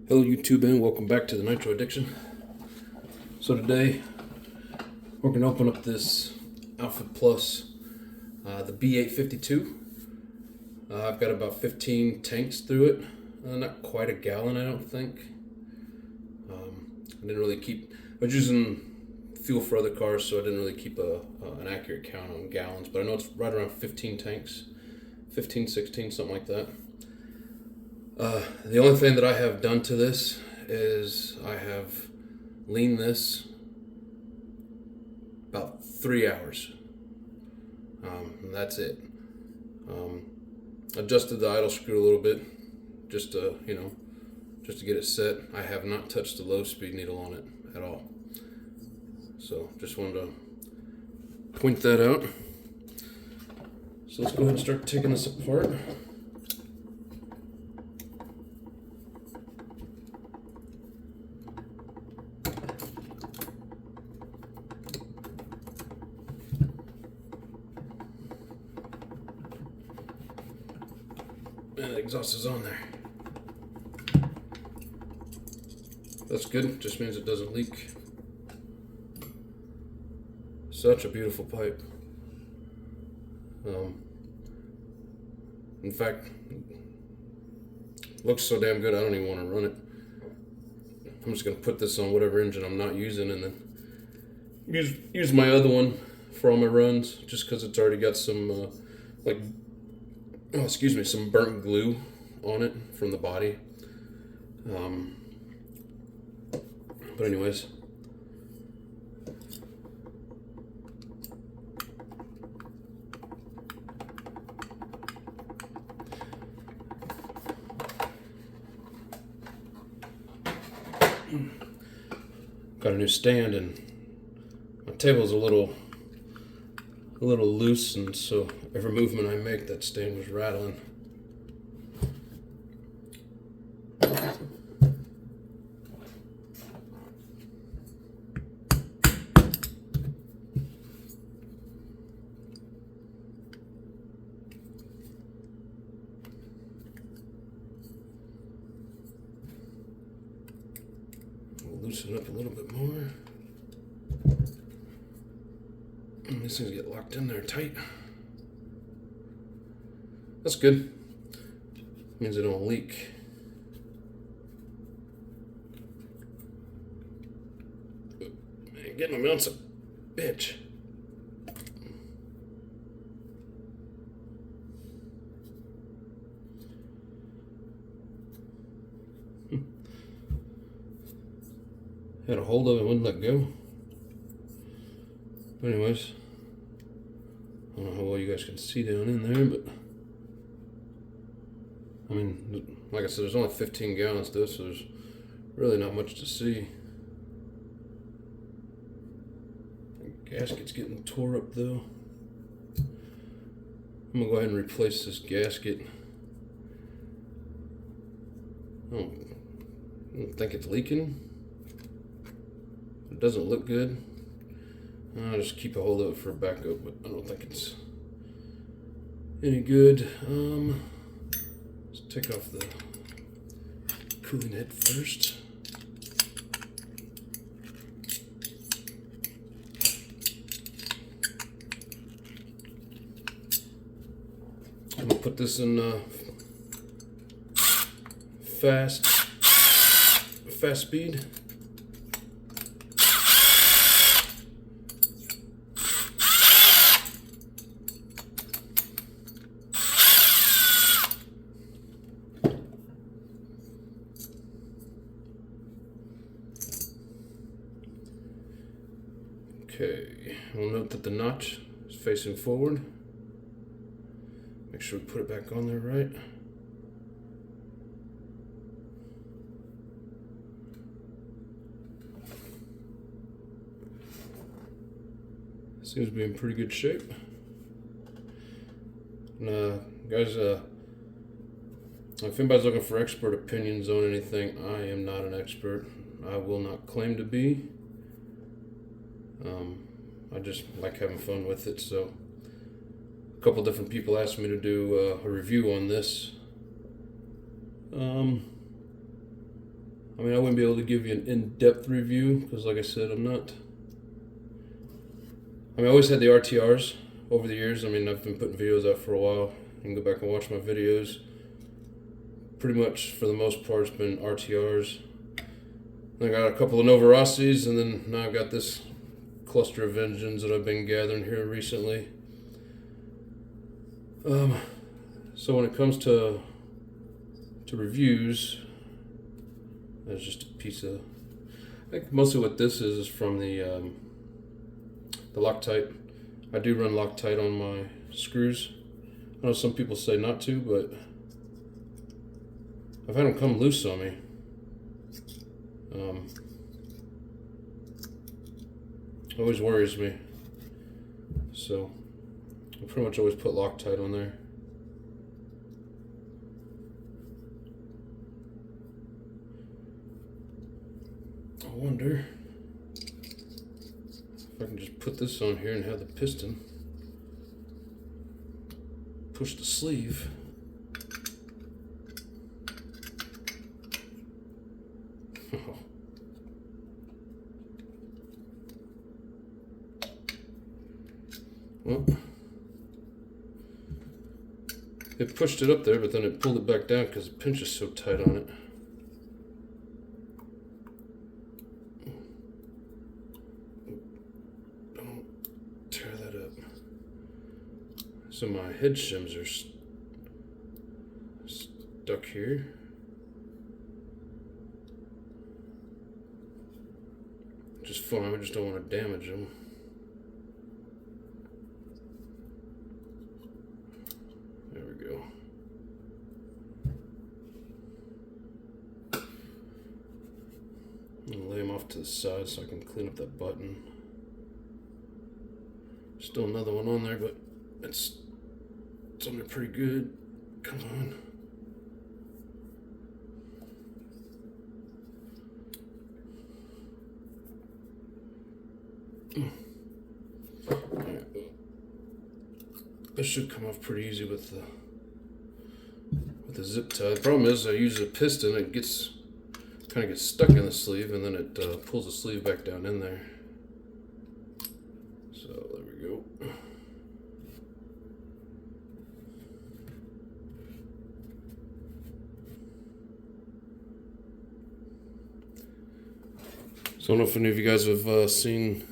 Hello YouTube and welcome back to the Nitro Addiction. So today we're going to open up this Alpha Plus, the B852. I've got about 15 tanks through it, not quite a gallon I don't think. I didn't really keep, I was using fuel for other cars so I didn't really keep an accurate count on gallons, but I know it's right around 15 tanks, 15, 16, something like that. The only thing that I have done to this is I have leaned this about 3 hours. And that's it. Adjusted the idle screw a little bit just to get it set. I have not touched the low speed needle on it at all. So just wanted to point that out. So let's go ahead and start taking this apart. And the exhaust is on there. That's good, just means it doesn't leak. Such a beautiful pipe. In fact, looks so damn good I don't even want to run it. I'm just going to put this on whatever engine I'm not using and then use my other one for all my runs, just because it's already got some some burnt glue on it from the body. But anyways, got a new stand and my table's a little loose, and so every movement I make, that stand was rattling. We'll loosen it up a little bit more. These things get locked in there tight. That's good. Means they don't leak. Man, getting them out's a bitch. Had a hold of it, wouldn't let go. But anyways, I don't know how well you guys can see down in there, but I mean, like I said, there's only 15 gallons to this, so there's really not much to see. The gasket's getting tore up though. I'm gonna go ahead and replace this gasket. I don't think it's leaking. It doesn't look good. I'll just keep a hold of it for backup, but I don't think it's any good. Let's take off the cooling head first. I'm gonna put this in fast speed. Okay, we'll note that the notch is facing forward. Make sure we put it back on there right. Seems to be in pretty good shape. And guys, if anybody's looking for expert opinions on anything, I am not an expert. I will not claim to be. I just like having fun with it, so a couple different people asked me to do a review on this. I mean, I wouldn't be able to give you an in-depth review because, like I said, I always had the RTRs over the years. I mean, I've been putting videos out for a while. You can go back and watch my videos. Pretty much, for the most part, it's been RTRs. I got a couple of Novarossis, and then now I've got this cluster of engines that I've been gathering here recently. So when it comes to reviews, that's just a piece of. I think mostly what this is from the Loctite. I do run Loctite on my screws. I know some people say not to, but I've had them come loose on me. Always worries me. So I pretty much always put Loctite on there. I wonder if I can just put this on here and have the piston push the sleeve. Well, it pushed it up there, but then it pulled it back down because the pinch is so tight on it. Don't tear that up. So my head shims are stuck here. Which is fine, I just don't want to damage them. Lay them off to the side so I can clean up that button. Still another one on there, but it's on there pretty good. Come on. Right. This should come off pretty easy with the zip tie. The problem is I use a piston, it kind of gets stuck in the sleeve, and then it pulls the sleeve back down in there. So there we go. So I don't know if any of you guys have seen.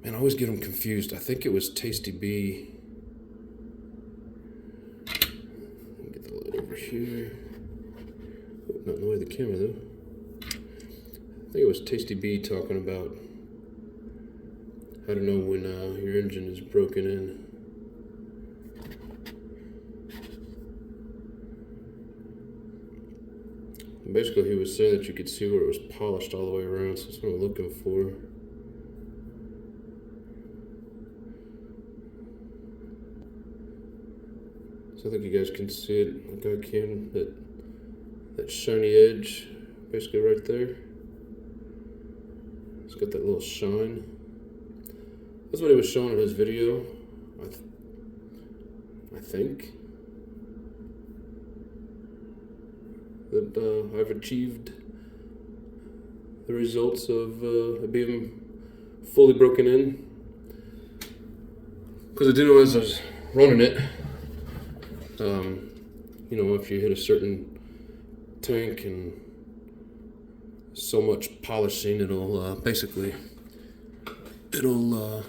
Man, I always get them confused. I think it was Tasty B. Get the light over here. Not in the way of the camera though. I think it was Tasty B talking about how to know when your engine is broken in. And basically he was saying that you could see where it was polished all the way around, so that's what I'm looking for. So I think you guys can see it like I can, that shiny edge, basically right there. It's got that little shine. That's what he was showing in his video, I think. That I've achieved the results of it being fully broken in. Because I did know as I was running it, you know, if you hit a certain tank and so much polishing, it'll basically it'll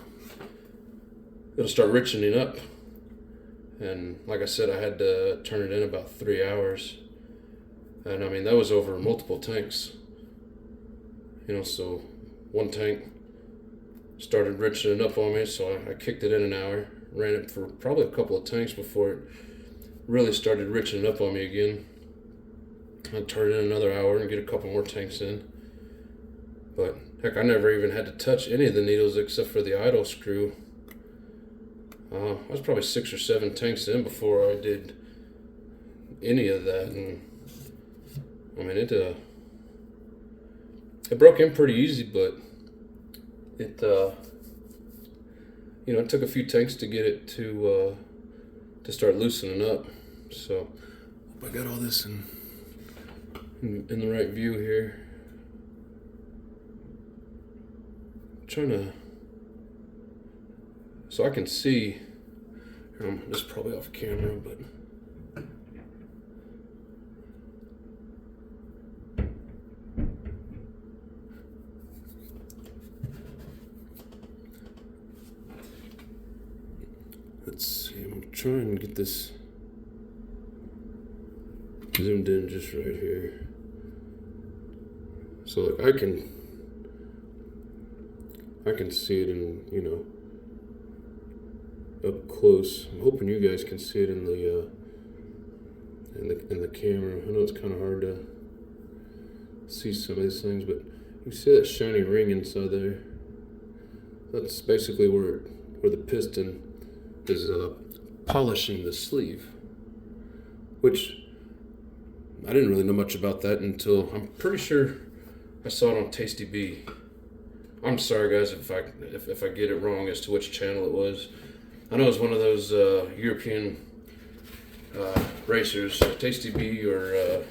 start richening up. And like I said, I had to turn it in about 3 hours, and I mean that was over multiple tanks, you know. So one tank started richening up on me, so I kicked it in an hour, ran it for probably a couple of tanks before it really started richening up on me again. I'd turn it in another hour and get a couple more tanks in. But heck, I never even had to touch any of the needles except for the idle screw. I was probably 6 or 7 tanks in before I did any of that, and I mean it broke in pretty easy, but it you know, it took a few tanks to get it to start loosening up. So I got all this in in the right view here. I'm trying to, so I can see. This is probably off camera, but let's see. I'm trying to get this zoomed in just right here. So like I can see it in, you know, up close. I'm hoping you guys can see it in the camera. I know it's kind of hard to see some of these things, but you see that shiny ring inside there. That's basically where the piston is polishing the sleeve, which I didn't really know much about that until I'm pretty sure I saw it on Tasty B. I'm sorry guys if I get it wrong as to which channel it was. I know it's one of those European racers, Tasty B or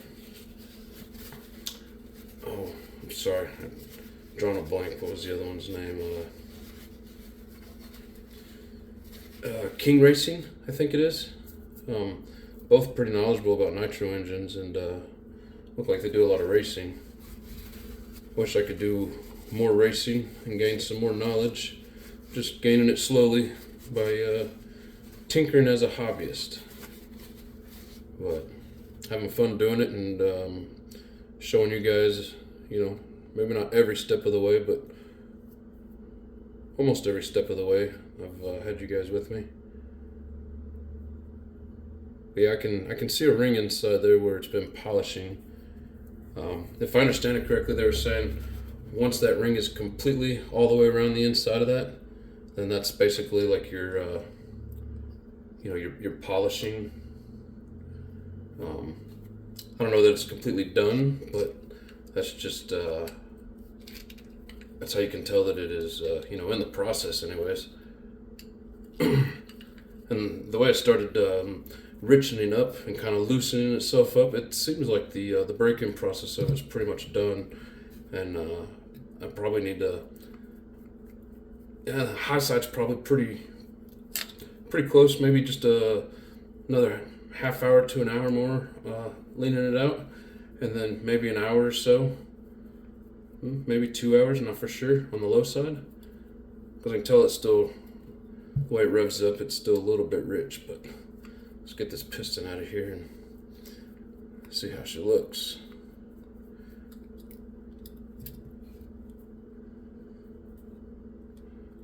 oh, I'm sorry, I'm drawing a blank. What was the other one's name? King Racing, I think it is. Both pretty knowledgeable about nitro engines and look like they do a lot of racing. Wish I could do more racing and gain some more knowledge. Just gaining it slowly by tinkering as a hobbyist. But having fun doing it and showing you guys, you know, maybe not every step of the way, but almost every step of the way. I've had you guys with me. But yeah, I can see a ring inside there where it's been polishing. If I understand it correctly, they were saying once that ring is completely all the way around the inside of that, then that's basically like your, you know, your polishing. I don't know that it's completely done, but that's just that's how you can tell that it is, you know, in the process, anyways. And the way it started richening up and kind of loosening itself up, it seems like the break-in process of it is pretty much done, and I probably need to. Yeah, the high side's probably pretty close. Maybe just another half hour to an hour more leaning it out, and then maybe an hour or so, maybe 2 hours, not for sure, on the low side, because I can tell it's still, the way it revs up, it's still a little bit rich. But let's get this piston out of here and see how she looks.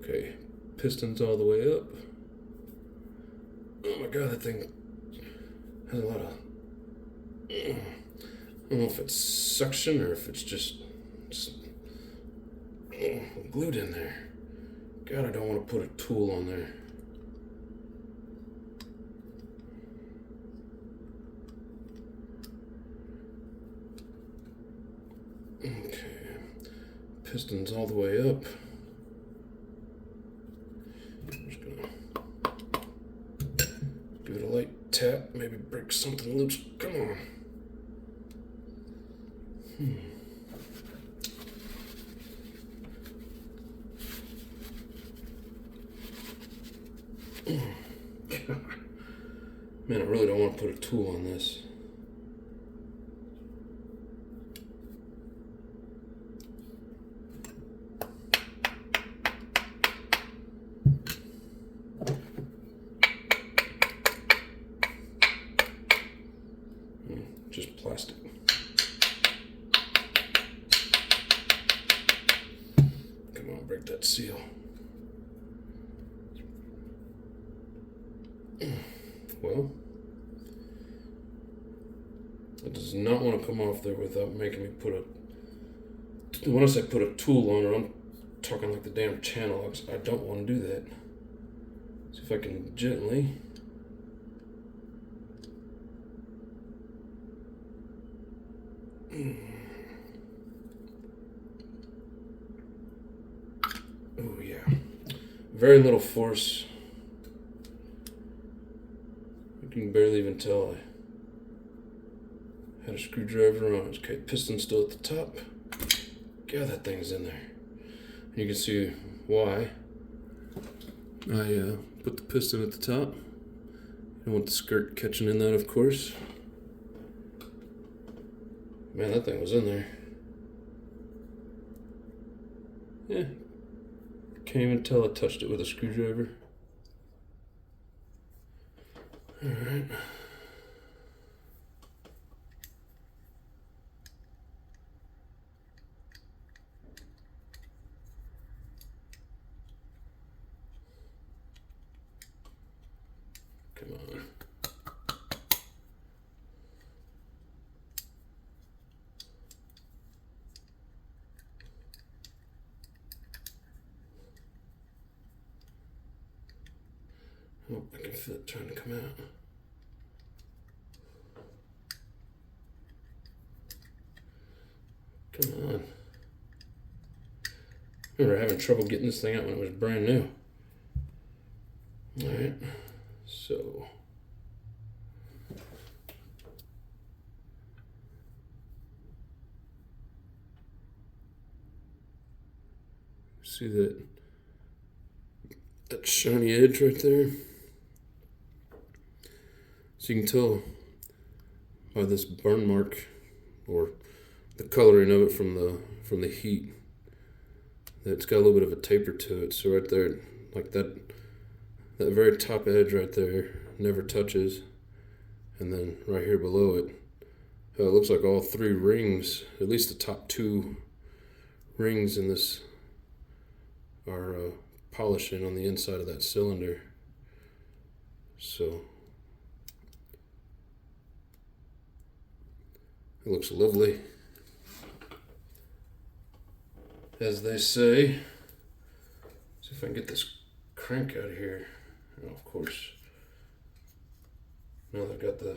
Okay, piston's all the way up. Oh my god, that thing has a lot of, I don't know if it's suction or if it's just glued in there. God, I don't want to put a tool on there. Okay, piston's all the way up. I'm just gonna give it a light tap, maybe break something loose. Come on. Man, I really don't want to put a tool on this. Just plastic. Come on, break that seal. Well, it does not want to come off there without making me put a, when I say put a tool on her, I'm talking like the damn channel locks. I don't want to do that. See if I can gently. Oh yeah, very little force. You can barely even tell I had Got a screwdriver on it. Okay, piston still at the top. God, that thing's in there. You can see why I put the piston at the top. You don't want the skirt catching in that, of course. Man, that thing was in there. Yeah. Can't even tell I touched it with a screwdriver. Alright. Come on. Oh, I can feel it trying to come out. Come on. I remember having trouble getting this thing out when it was brand new. Alright, so see that shiny edge right there? So you can tell by this burn mark or the coloring of it from the heat that it's got a little bit of a taper to it. So right there, like that very top edge right there never touches, and then right here below it, it looks like all three rings, at least the top two rings in this, are polishing on the inside of that cylinder. So it looks lovely, as they say. See if I can get this crank out of here. Oh, of course. Now I've got the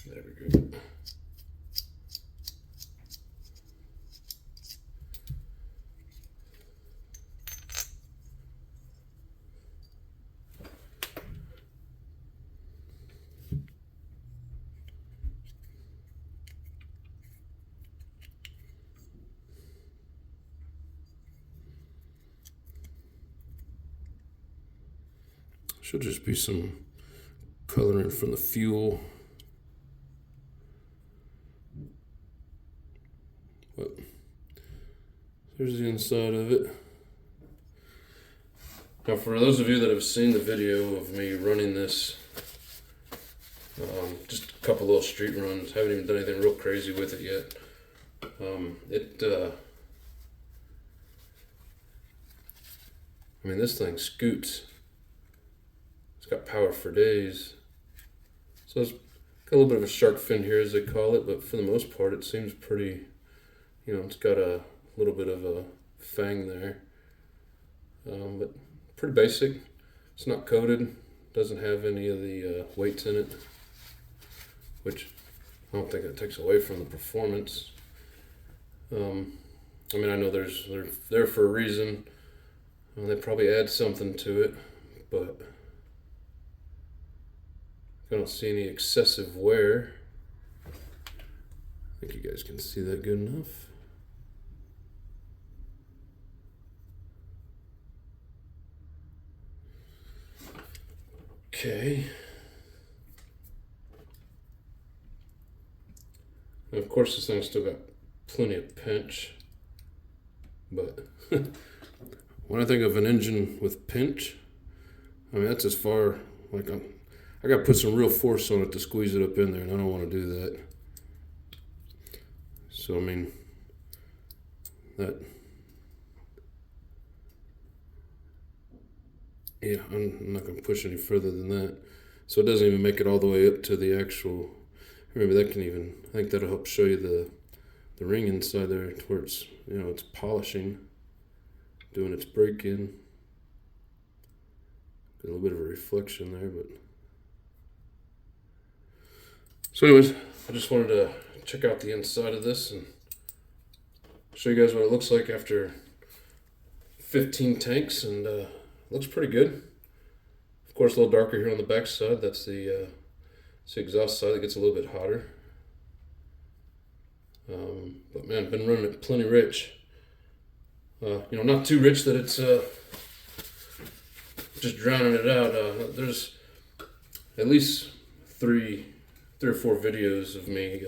there we go. Should just be some coloring from the fuel. But there's the inside of it. Now, for those of you that have seen the video of me running this, just a couple little street runs, haven't even done anything real crazy with it yet. I mean, this thing scoots. It's got power for days. So it's got a little bit of a shark fin here, as they call it, but for the most part, it seems pretty, it's got a little bit of a fang there. But pretty basic. It's not coated. Doesn't have any of the weights in it, which I don't think that takes away from the performance. I mean, I know they're there for a reason. They probably add something to it, but I don't see any excessive wear. I think you guys can see that good enough. Okay. And of course, this thing's still got plenty of pinch, but when I think of an engine with pinch, I mean, that's as far, like, I got to put some real force on it to squeeze it up in there, and I don't want to do that. So, I mean, yeah, I'm not going to push any further than that. So it doesn't even make it all the way up to the actual, maybe I think that'll help show you the ring inside there to where it's, it's polishing, doing its break-in. Got a little bit of a reflection there, but. So anyways, I just wanted to check out the inside of this and show you guys what it looks like after 15 tanks, and looks pretty good. course, a little darker here on the back side. That's the exhaust side that gets a little bit hotter. But man, I've been running it plenty rich. Not too rich that it's just drowning it out. There's at least three or four videos of me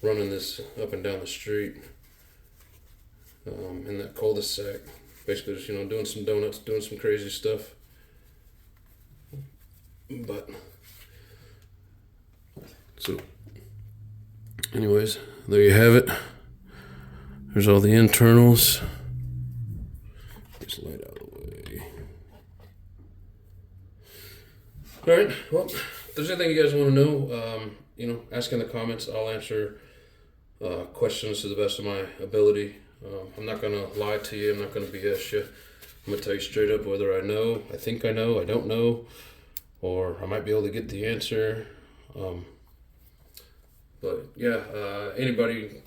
running this up and down the street in that cul-de-sac. Basically just, doing some donuts, doing some crazy stuff. But, so, anyways, there you have it. There's all the internals. Just light out of the way. Alright, well, if there's anything you guys want to know, ask in the comments. I'll answer questions to the best of my ability. I'm not going to lie to you. I'm not going to BS you. I'm going to tell you straight up whether I know, I think I know, I don't know, or I might be able to get the answer. But yeah, anybody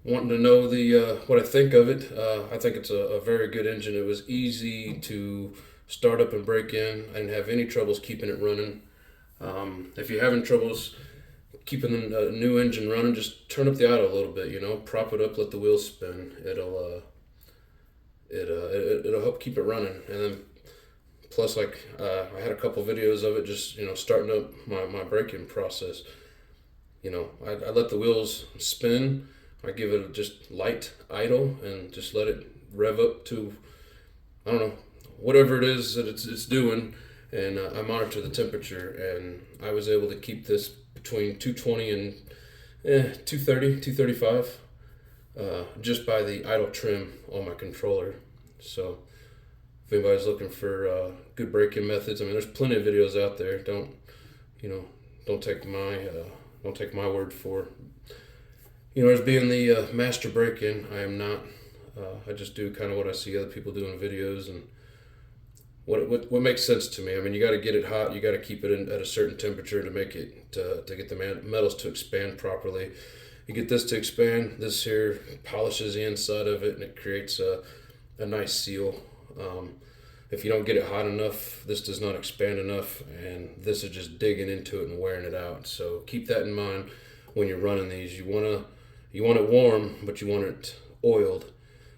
wanting to know the what I think of it, I think it's a very good engine. It was easy to start up and break in. I didn't have any troubles keeping it running. If you're having troubles keeping a new engine running, just turn up the idle a little bit, prop it up, let the wheels spin. It'll help keep it running. And then plus, I had a couple videos of it just, starting up my braking process. I let the wheels spin. I give it just light idle and just let it rev up to, I don't know, whatever it is that it's doing. And I monitor the temperature, and I was able to keep this between 220 and 230, 235, just by the idle trim on my controller. So if anybody's looking for good braking methods, there's plenty of videos out there. Don't take my word for it. As being the master break-in, I am not. I just do kind of what I see other people do in videos and what makes sense to me. You got to get it hot. You got to keep it at a certain temperature to make it to get the metals to expand properly. You get this to expand. This here polishes the inside of it, and it creates a nice seal. If you don't get it hot enough, this does not expand enough, and this is just digging into it and wearing it out. So keep that in mind when you're running these. You want it warm, but you want it oiled.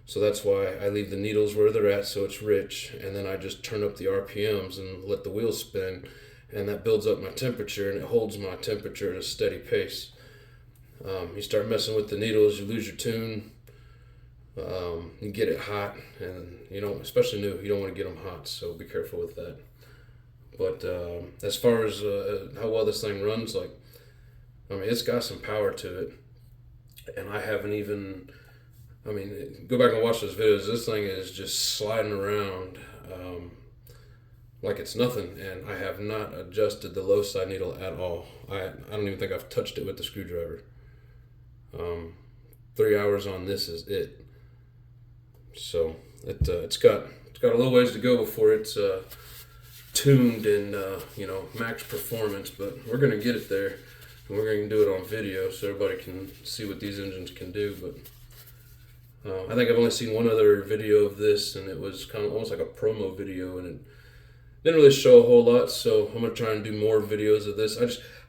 So that's why I leave the needles where they're at, so it's rich, and then I just turn up the RPMs and let the wheels spin, and that builds up my temperature, and it holds my temperature at a steady pace. You start messing with the needles, you lose your tune. You get it hot, and especially new, you don't want to get them hot, so be careful with that. But as far as how well this thing runs, it's got some power to it, and I haven't even. Go back and watch those videos. This thing is just sliding around like it's nothing, and I have not adjusted the low side needle at all. I don't even think I've touched it with the screwdriver. 3 hours on this is it. So it's got a little ways to go before it's tuned and max performance, but we're gonna get it there, and we're gonna do it on video so everybody can see what these engines can do. But I think I've only seen one other video of this, and it was kind of almost like a promo video, and it didn't really show a whole lot, so I'm going to try and do more videos of this.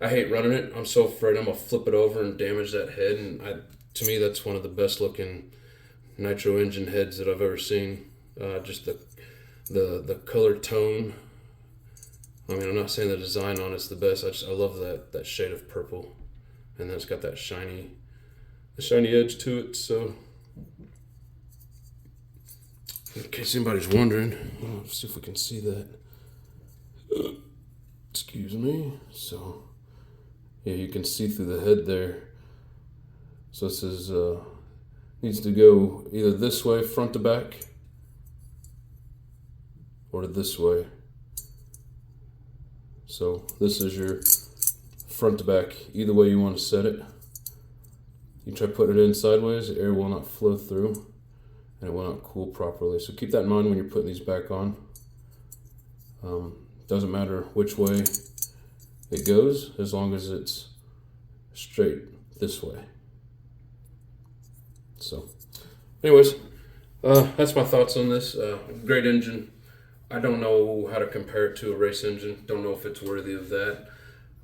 I hate running it. I'm so afraid I'm going to flip it over and damage that head, and to me that's one of the best looking nitro engine heads that I've ever seen. Just the color tone. I'm not saying the design on it's the best. I love that shade of purple, and then it's got that shiny edge to it, so... In case anybody's wondering, let's see if we can see that. Excuse me. So, yeah, you can see through the head there. So this is needs to go either this way, front to back, or this way. So this is your front to back. Either way you want to set it. You try putting it in sideways, the air will not flow through, and it will not cool properly. So keep that in mind when you're putting these back on. Doesn't matter which way it goes, as long as it's straight this way. So anyways, that's my thoughts on this. Great engine. I don't know how to compare it to a race engine. Don't know if it's worthy of that.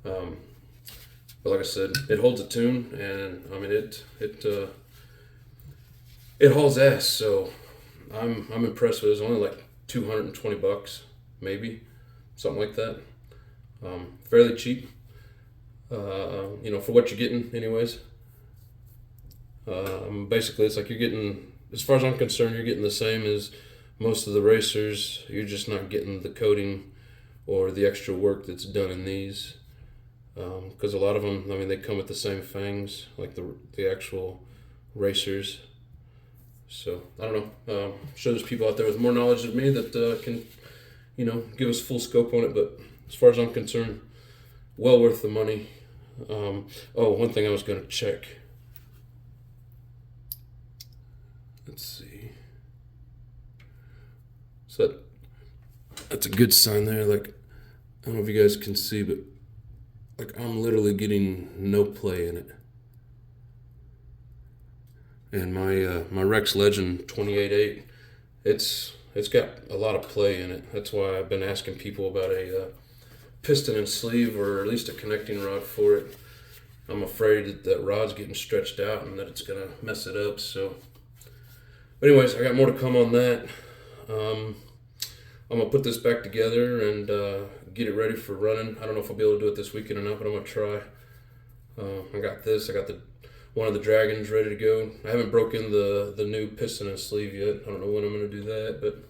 But like I said, it holds a tune, and I mean it hauls ass. So I'm impressed with it. It's only like $220, maybe something like that. Fairly cheap. For what you're getting, anyways. Basically, it's like you're getting, as far as I'm concerned, you're getting the same as most of the racers. You're just not getting the coating or the extra work that's done in these. Because a lot of them, I mean, they come with the same fangs, like the actual racers. So, I don't know. I'm sure there's people out there with more knowledge than me that can, give us full scope on it. But as far as I'm concerned, well worth the money. One thing I was going to check. Let's see. So that's a good sign there. Like, I don't know if you guys can see, but like I'm literally getting no play in it. And my Rex Legend 28.8, it's got a lot of play in it. That's why I've been asking people about a piston and sleeve, or at least a connecting rod for it. I'm afraid that rod's getting stretched out and that it's gonna mess it up. So, but anyways, I got more to come on that. I'm gonna put this back together and get it ready for running. I don't know if I'll be able to do it this weekend or not, but I'm gonna try. I got one of the Dragons ready to go. I haven't broken the new piston and sleeve yet. I don't know when I'm gonna do that, but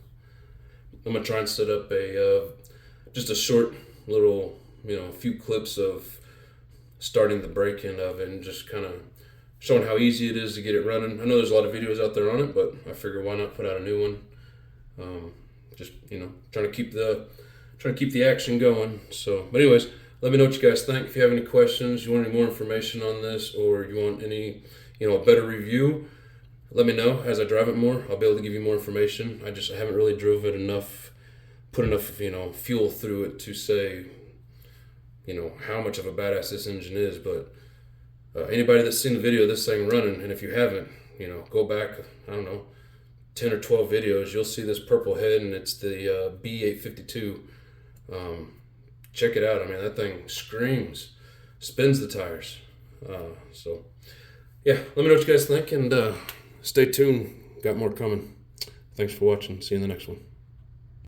I'm gonna try and set up just a short little, a few clips of starting the break-in of it and just kind of showing how easy it is to get it running. I know there's a lot of videos out there on it, but I figure why not put out a new one? Just trying to keep the action going. So, but anyways, let me know what you guys think. If you have any questions, you want any more information on this, or you want any, a better review, let me know. As I drive it more, I'll be able to give you more information. I haven't really drove it enough, put enough, fuel through it to say, how much of a badass this engine is. But anybody that's seen the video of this thing running, and if you haven't, go back, I don't know, 10 or 12 videos, you'll see this purple head, and it's the B852. Check it out. I mean, that thing screams, spins the tires. So, yeah, let me know what you guys think, and stay tuned. Got more coming. Thanks for watching. See you in the next one.